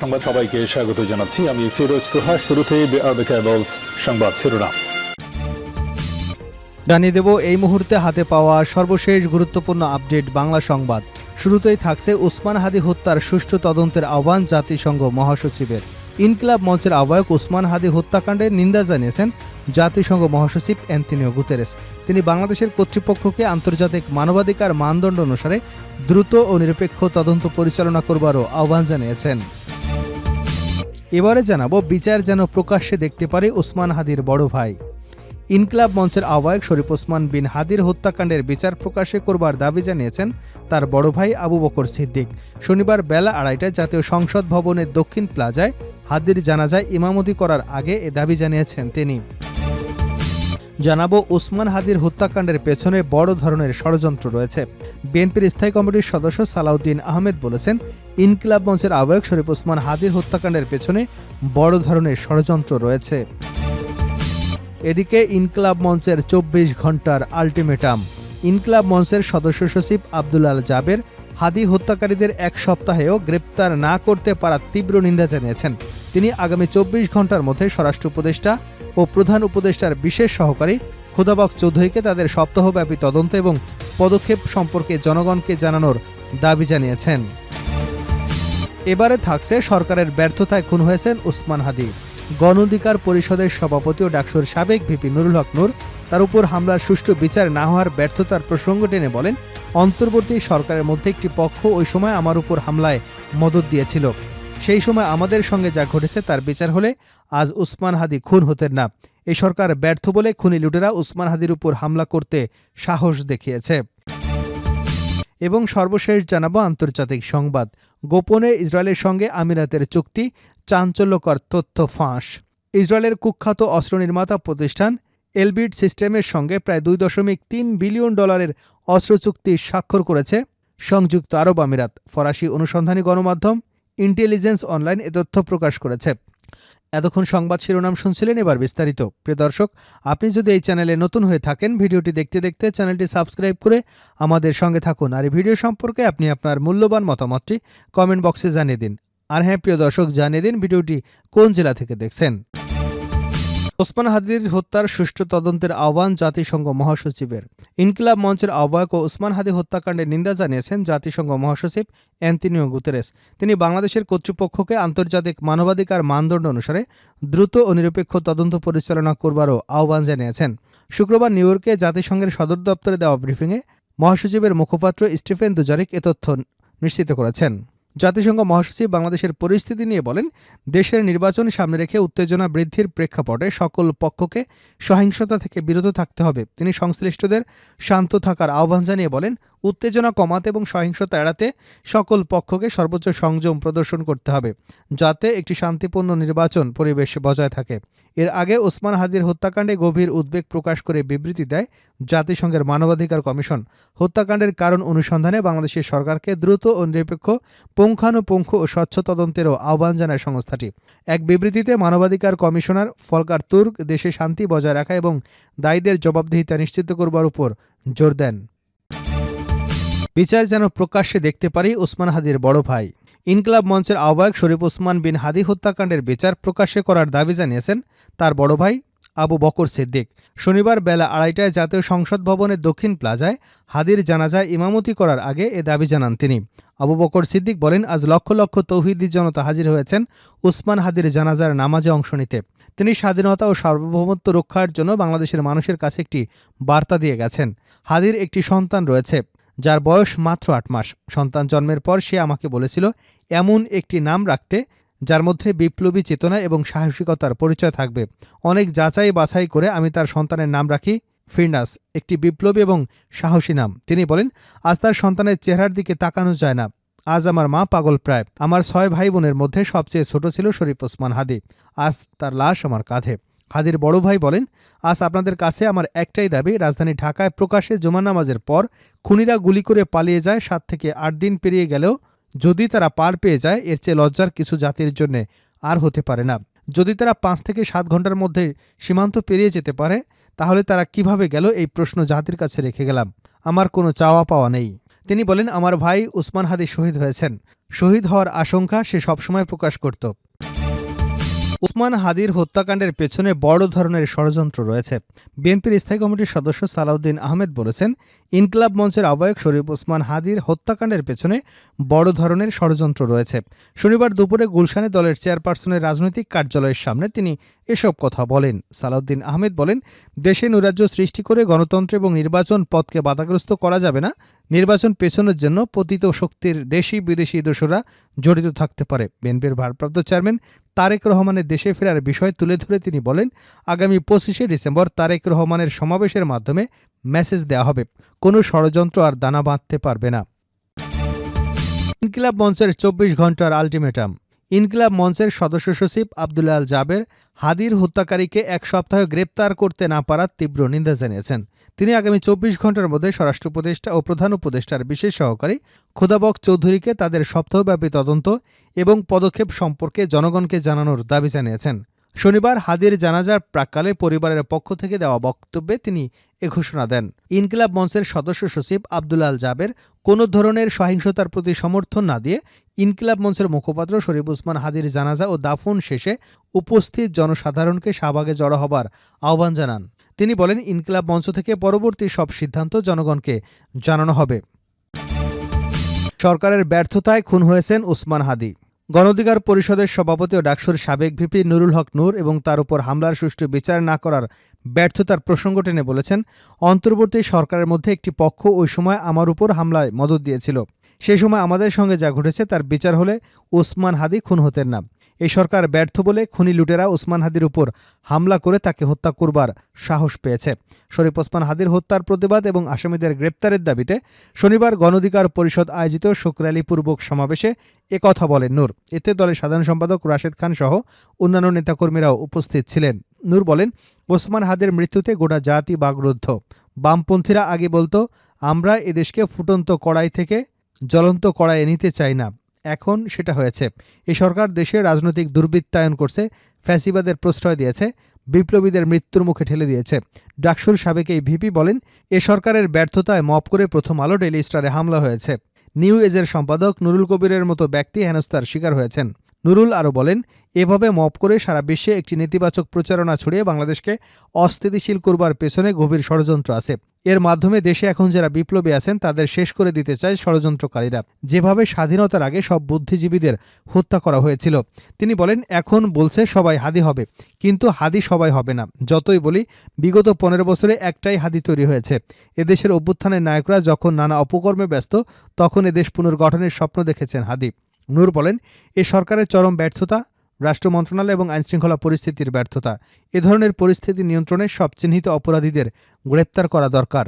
সংবাদ সবাইকে স্বাগত জানাচ্ছি। আমি ফিরোজ তোহা। শুরুতেই সংবাদ শিরোনাম জানিয়ে দেব এই মুহূর্তে হাতে পাওয়া সর্বশেষ গুরুত্বপূর্ণ আপডেট বাংলা সংবাদ। শুরুতেই থাকছে উসমান হাদি হত্যার সুষ্ঠু তদন্তের আহ্বান জাতিসংঘ মহাসচিবের। ইনকিলাব মঞ্চের আহ্বায়ক উসমান হাদি হত্যাকাণ্ডের নিন্দা জানিয়েছেন জাতিসংঘ মহাসচিব অ্যান্তোনিও গুতেরেস। তিনি বাংলাদেশের কর্তৃপক্ষকে আন্তর্জাতিক মানবাধিকার মানদণ্ড অনুসারে দ্রুত ও নিরপেক্ষ তদন্ত পরিচালনা করবারও আহ্বান জানিয়েছেন। এবারে জানাবো বিচার যেন প্রকাশ্যে দেখতে পারে উসমান হাদির বড় ভাই। ইনকিলাব মঞ্চের আহ্বায়ক শরীফ ওসমান বিন হাদির হত্যাকাণ্ডের বিচার প্রকাশ্যে করবার দাবি জানিয়েছেন তার বড় ভাই আবু বকর সিদ্দিক। শনিবার বেলা 2:30টায় জাতীয় সংসদ ভবনের দক্ষিণ প্লাজায় হাদির জানাজায় ইমামতি করার আগে এ দাবি জানিয়েছেন তিনি। জানাবো উসমান হাদির হত্যাকাণ্ডের পেছনে বড় ধরনের ষড়যন্ত্র রয়েছে। বিএনপির স্থায়ী কমিটির সদস্য সালাউদ্দিন আহমেদ বলেছেন, ইনকিলাব মঞ্চের আহ্বায়ক শরীফ ওসমান হাদির হত্যাকাণ্ডের পেছনে বড় ধরনের ষড়যন্ত্র রয়েছে। এদিকে ইনকিলাব মঞ্চের 24 ঘন্টার আলটিমেটাম। ইনকিলাব মঞ্চের সদস্য সচিব আব্দুল আল জাবের হাদি হত্যাকারীদের এক সপ্তাহেও গ্রেপ্তার না করতে পারার তীব্র নিন্দা জানিয়েছেন। তিনি আগামী 24 ঘন্টার মধ্যে স্বরাষ্ট্র উপদেষ্টা ও প্রধান উপদেষ্টার বিশেষ সহকারী খোদাবক চৌধুরীকে তাদের সপ্তাহব্যাপী তদন্ত এবং পদক্ষেপ সম্পর্কে জনগণকে জানানোর দাবি জানিয়েছেন। এবারে থাকছে সরকারের ব্যর্থতায় খুন হয়েছেন উসমান হাদি। গণ অধিকার পরিষদের সভাপতি ও ডাকসুর সাবেক ভিপি নুরুল হক নূর তার উপর হামলার সুষ্ঠু বিচার না হওয়ার ব্যর্থতার প্রসঙ্গ টেনে বলেন, অন্তর্বর্তী সরকারের মধ্যে একটি পক্ষ ওই সময় আমার উপর হামলায় মদদ দিয়েছিল। সেই সময় আমাদের সঙ্গে যা ঘটেছে তার বিচার হলে আজ উসমান হাদি খুন হতেন না। এই সরকার ব্যর্থ বলে খুনি লুটেরা উসমান হাদির উপর হামলা করতে সাহস দেখিয়েছে। এবং সর্বশেষ জানাবো আন্তর্জাতিক সংবাদ। গোপনে ইসরায়েলের সঙ্গে আমিরাতের চুক্তি, চাঞ্চল্যকর তথ্য ফাঁস। ইসরায়েলের কুখ্যাত অস্ত্র নির্মাতা প্রতিষ্ঠান এলবিট সিস্টেমের সঙ্গে প্রায় $2.3 বিলিয়ন অস্ত্র চুক্তি স্বাক্ষর করেছে সংযুক্ত আরব আমিরাত। ফরাসি অনুসন্ধানী গণমাধ্যম ইন্টেলিজেন্স অনলাইন এ তথ্য প্রকাশ করেছে। এতক্ষণ সংবাদ শিরোনাম শুনছিলেন, এবার বিস্তারিত। প্রিয় দর্শক, আপনি যদি এই চ্যানেলে নতুন হয়ে থাকেন, ভিডিওটি দেখতে দেখতে চ্যানেলটি সাবস্ক্রাইব করে আমাদের সঙ্গে থাকুন। আর এই ভিডিও সম্পর্কে আপনি আপনার মূল্যবান মতামতটি কমেন্ট বক্সে জানিয়ে দিন। আর হ্যাঁ প্রিয় দর্শক, জানিয়ে দিন ভিডিওটি কোন জেলা থেকে দেখছেন। ওসমান হাদির হত্যার সুষ্ঠু তদন্তের আহ্বান জাতিসংঘ মহাসচিবের। ইনকিলাব মঞ্চের আহ্বায়ক ও ওসমান হাদি হত্যাকাণ্ডের নিন্দা জানিয়েছেন জাতিসংঘ মহাসচিব অ্যান্তোনিও গুতেরেস। তিনি বাংলাদেশের কর্তৃপক্ষকে আন্তর্জাতিক মানবাধিকার মানদণ্ড অনুসারে দ্রুত ও নিরপেক্ষ তদন্ত পরিচালনা করবারও আহ্বান জানিয়েছেন। শুক্রবার নিউ ইয়র্কে জাতিসংঘের সদর দপ্তরে দেওয়া ব্রিফিংয়ে মহাসচিবের মুখপাত্র স্টিফেন দুজারিক এ তথ্য নিশ্চিত করেছেন। জাতিসংঘ মহাসচিব বাংলাদেশের পরিস্থিতি নিয়ে বলেন, দেশের নির্বাচন সামনে রেখে উত্তেজনা বৃদ্ধির প্রেক্ষাপটে সকল পক্ষকে সহিংসতা থেকে বিরত থাকতে হবে। তিনি সংশ্লিষ্টদের শান্ত থাকার আহ্বান জানিয়ে বলেন, উত্তেজনা কমাতে এবং সহিংসতা এড়াতে সকল পক্ষকে সর্বোচ্চ সংযম প্রদর্শন করতে হবে, যাতে একটি শান্তিপূর্ণ নির্বাচন পরিবেশ বজায় থাকে। এর আগে ওসমান হাদির হত্যাকাণ্ডে গভীর উদ্বেগ প্রকাশ করে বিবৃতি দেয় জাতিসংঘের মানবাধিকার কমিশন। হত্যাকাণ্ডের কারণ অনুসন্ধানে বাংলাদেশের সরকারকে দ্রুত ও নিরপেক্ষ পুঙ্খানুপুঙ্খ ও স্বচ্ছ তদন্তেরও আহ্বান জানায় সংস্থাটি। এক বিবৃতিতে মানবাধিকার কমিশনার ফলকার তুর্ক দেশে শান্তি বজায় রাখা এবং দায়ীদের জবাবদিহিতা নিশ্চিত করবার উপর জোর দেন। বিচার যেন প্রকাশ্যে দেখতে পারি উসমান হাদির বড় ভাই। ইনকিলাব মঞ্চের আহ্বায়ক শরীফ ওসমান বিন হাদি হত্যাকাণ্ডের বিচার প্রকাশ্যে করার দাবি জানিয়েছেন তার বড় ভাই আবু বকর সিদ্দিক। শনিবার বেলা 2:30টায় জাতীয় সংসদ ভবনের দক্ষিণ প্লাজায় হাদির জানাজায় ইমামতি করার আগে এ দাবি জানান তিনি। আবু বকর সিদ্দিক বলেন, আজ লক্ষ লক্ষ তৌহিদি জনতা হাজির হয়েছেন উসমান হাদির জানাজার নামাজে অংশ নিতে। তিনি স্বাধীনতা ও সার্বভৌমত্ব রক্ষার জন্য বাংলাদেশের মানুষের কাছে একটি বার্তা দিয়ে গেছেন। হাদির একটি সন্তান রয়েছে, যার বয়স মাত্র 8 মাস। সন্তান জন্মের পর সে আমাকে বলেছিল এমন একটি নাম রাখতে যার মধ্যে বিপ্লবী চেতনা এবং সাহসিকতার পরিচয় থাকবে। অনেক যাচাই বাছাই করে আমি তার সন্তানের নাম রাখি ফিরনাস, একটি বিপ্লবী এবং সাহসী নাম। তিনি বলেন, আজ তার সন্তানের চেহারার দিকে তাকানো যায় না। আজ আমার মা পাগল প্রায়। আমার 6 ভাই বোনের মধ্যে সবচেয়ে ছোট ছিল শরীফ ওসমান হাদি। আজ তার লাশ আমার কাঁধে। হাদির বড় ভাই বলেন, আজ আপনাদের কাছে আমার একটাই দাবি, রাজধানী ঢাকায় প্রকাশ্যে জুমা নামাজের পর খুনিরা গুলি করে পালিয়ে যায়। 7 থেকে 8 দিন পেরিয়ে গেলেও যদি তারা পার পেয়ে যায়, এর চেয়ে লজ্জার কিছু জাতির জন্য আর হতে পারে না। যদি তারা 5 থেকে 7 ঘন্টার মধ্যে সীমান্ত পেরিয়ে যেতে পারে, তাহলে তারা কিভাবে গেল এই প্রশ্ন জাতির কাছে রেখে গেলাম। আমার কোনো চাওয়া পাওয়া নেই। তিনি বলেন, আমার ভাই উসমান হাদি শহীদ হয়েছেন। শহীদ হওয়ার আশঙ্কা সে সবসময় প্রকাশ করত। ওসমান হাদির হত্যাকাণ্ডের পেছনে বড় ধরনের ষড়যন্ত্র রয়েছে। বিএনপির স্থায়ী কমিটির সদস্য সালাউদ্দিন আহমেদ বলেছেন, ইনকিলাব মঞ্চের আহ্বায়ক শরীফ ওসমান হাদির হত্যাকাণ্ডের পেছনে বড় ধরনের ষড়যন্ত্র রয়েছে। শনিবার দুপুরে গুলশানে দলের চেয়ারপারসনের রাজনৈতিক কার্যালয়ের সামনে তিনি এসব কথা বলেন। সালাউদ্দিন আহমেদ বলেন, দেশে নৈরাজ্য সৃষ্টি করে গণতন্ত্র এবং নির্বাচন পথকে বাধাগ্রস্ত করা যাবে না। নির্বাচন পেছনের জন্য পতিত শক্তির দেশি বিদেশি দোসররা জড়িত থাকতে পারে। বিএনপির ভারপ্রাপ্ত চেয়ারম্যান তারেক রহমানের দেশে ফেরার বিষয় তুলে ধরে তিনি বলেন, আগামী 25শে ডিসেম্বর তারেক রহমানের সমাবেশের মাধ্যমে মেসেজ দেওয়া হবে, কোনো ষড়যন্ত্র আর দানা বাঁধতে পারবে না। ইনকিলাব মঞ্চের 24 ঘন্টার আলটিমেটাম। ইনকিলাব মঞ্চের সদস্য সচিব আব্দুল জাবের হাদির হত্যাকারীকে 1 সপ্তাহ গ্রেপ্তার করতে না পারার তীব্র নিন্দা জানিয়েছেন। তিনি আগামী 24 ঘন্টার মধ্যে স্বরাষ্ট্র উপদেষ্টা ও প্রধান উপদেষ্টার বিশেষ সহকারী খোদাবক চৌধুরীকে তাদের সপ্তাহব্যাপী তদন্ত এবং পদক্ষেপ সম্পর্কে জনগণকে জানানোর দাবি জানিয়েছেন। শনিবার হাদির জানাজার প্রাক্কালে পরিবারের পক্ষ থেকে দেওয়া বক্তব্যে তিনি এ ঘোষণা দেন। ইনকিলাব মঞ্চের সদস্য সচিব আব্দুল জাবের কোনো ধরনের সহিংসতার প্রতি সমর্থন না দিয়ে ইনকিলাব মঞ্চের মুখপাত্র শরীফ ওসমান হাদির জানাজা ও দাফন শেষে উপস্থিত জনসাধারণকে শাহবাগে জড়ো হবার আহ্বান জানান। তিনি বলেন, ইনকিলাব মঞ্চ থেকে পরবর্তী সব সিদ্ধান্ত জনগণকে জানানো হবে। সরকারের ব্যর্থতায় খুন হয়েছেন ওসমান হাদি। গণ অধিকার পরিষদের সভাপতি ও ডাকসুর সাবেক ভিপি নুরুল হক নূর এবং তার উপর হামলার সুষ্ঠু বিচার না করার ব্যর্থতার প্রসঙ্গ টেনে বলেছেন, অন্তর্বর্তী সরকারের মধ্যে একটি পক্ষ ওই সময় আমার উপর হামলায় মদদ দিয়েছিল। সেই সময় আমাদের সঙ্গে যা ঘটেছে তার বিচার হলে ওসমান হাদি খুন হতেন না। এই সরকার ব্যর্থ বলে খুনি লুটেরা ওসমান হাদির উপর হামলা করে তাকে হত্যা করবার সাহস পেয়েছে। শরীফ ওসমান হাদির হত্যার প্রতিবাদ এবং আসামিদের গ্রেপ্তারের দাবিতে শনিবার গণ অধিকার পরিষদ আয়োজিত শোকরালিপূর্বক সমাবেশে একথা বলেন নূর। এতে দলের সাধারণ সম্পাদক রাশেদ খান সহ অন্যান্য নেতাকর্মীরাও উপস্থিত ছিলেন। নূর বলেন, ওসমান হাদির মৃত্যুতে গোটা জাতি বাগরুদ্ধ। বামপন্থীরা আগে বলতো, আমরা এদেশকে ফুটন্ত কড়াই থেকে জ্বলন্ত কড়াইয়ে নিতে চাই না। এখন সেটা হয়েছে। এই সরকার দেশে রাজনৈতিক দুর্বৃত্তায়ন করছে, ফ্যাসিবাদের প্রশ্রয় দিয়েছে, বিপ্লবীদের মৃত্যুর মুখে ঠেলে দিয়েছে। ডাকসুর সাবেক এই ভিপি বলেন, এ সরকারের ব্যর্থতায় মপ করে প্রথম আলো ডেইলি স্টারে হামলা হয়েছে। নিউ এজের সম্পাদক নুরুল কবিরের মতো ব্যক্তি হেনস্থার শিকার হয়েছেন। নুরুল আরও বলেন, এভাবে মপ করে সারা বিশ্বে একটি নেতিবাচক প্রচারণা ছড়িয়ে বাংলাদেশকে অস্থিতিশীল করবার পেছনে গভীর ষড়যন্ত্র আছে। এর মাধ্যমে দেশে এখন যারা বিপ্লবী আছেন তাদের শেষ করে দিতে চায় ষড়যন্ত্রকারীরা, যেভাবে স্বাধীনতার আগে সব বুদ্ধিজীবীদের হত্যা করা হয়েছিল। তিনি বলেন, এখন বলছে সবাই হাদি হবে, কিন্তু হাদি সবাই হবে না। যতই বলি, বিগত 15 বছরে একটাই হাদি তৈরি হয়েছে। এদেশের অভ্যুত্থানের নায়করা যখন নানা অপকর্মে ব্যস্ত, তখন এদেশ পুনর্গঠনের স্বপ্ন দেখেছেন হাদি। নূর বলেন, এ সরকারের চরম ব্যর্থতা, রাষ্ট্র মন্ত্রণালয় এবং আইনশৃঙ্খলা পরিস্থিতির ব্যর্থতা। এ ধরনের পরিস্থিতি নিয়ন্ত্রণে সব চিহ্নিত অপরাধীদের গ্রেপ্তার করা দরকার।